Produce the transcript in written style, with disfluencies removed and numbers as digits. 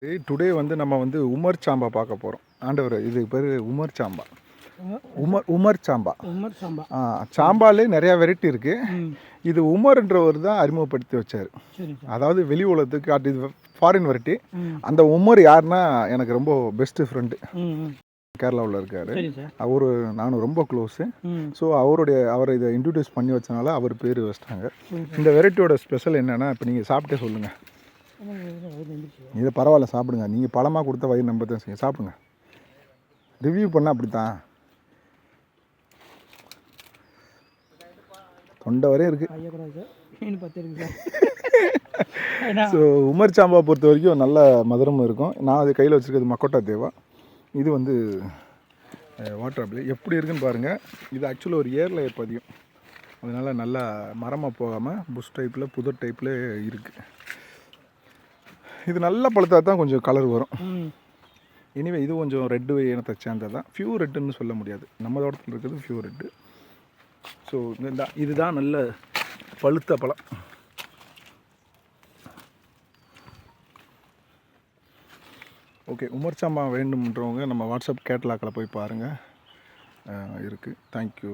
Today வந்து நம்ம வந்து உமர் சாம்பா பார்க்க போகிறோம். ஆண்டவர் இது பேர் உமர் சாம்பா. உமர் சாம்பா. உமர் சாம்பா. சாம்பாலே நிறையா வெரைட்டி இருக்குது. ம். இது உமர்ன்றவர் தான் அறிமுகப்படுத்தி வச்சார். சரி சார். அதாவது வெளி உலகத்துக்கு இது ஃபாரின் வெரைட்டி. ம். அந்த உமர் யாருன்னா எனக்கு ரொம்ப பெஸ்ட்டு ஃப்ரெண்டு. ம், ம். கேரளாவில் இருக்கார். சரி சார். அவர் நானும் ரொம்ப க்ளோஸு. ம். ஸோ அவரை இதை இன்ட்ரடியூஸ் பண்ணி வச்சனால அவர் பேர் வச்சிட்டாங்க. ம். இந்த வெரைட்டியோட ஸ்பெஷல் என்னென்னா, இப்போ நீங்கள் சாப்பிட்டே சொல்லுங்கள். இதை பரவாயில்ல சாப்பிடுங்க. நீங்கள் பழமாக கொடுத்த வயிறு நம்ப தான் செய்யும். சாப்பிடுங்க. ரிவ்யூ பண்ணால் அப்படி தான் தொண்டை வரையும் இருக்குது. ஸோ உமர் சாம்பா பொறுத்த வரைக்கும் நல்ல மதுரமும் இருக்கும். நான் அது கையில் வச்சுருக்கிறது மக்கோட்டா தேவா. இது வந்து வாட்டர் ஆப்பிள். எப்படி இருக்குன்னு பாருங்கள். இது ஆக்சுவலாக ஒரு ஏர் லேயர் பதியும். அதனால் நல்லா மரமாக போகாமல் புஷ் டைப்பில் புதர் டைப்பில் இருக்குது. இது நல்லா பழுத்தா தான் கொஞ்சம் கலர் வரும். எனிவே இது கொஞ்சம் ரெட்டு இனத்தை சேர்ந்தது தான். ஃபியூர் ரெட்டுன்னு சொல்ல முடியாது. நம்ம தோட்டத்தில் இருக்கிறது ஃபியூர் ரெட்டு. ஸோ இதுதான் நல்ல பழுத்த பழம். ஓகே, உமர் சாம்பா வேண்டும்ன்றவங்க நம்ம வாட்ஸ்அப் கேட்டலாக்கில் போய் பாருங்கள். இருக்குது. தேங்க்யூ.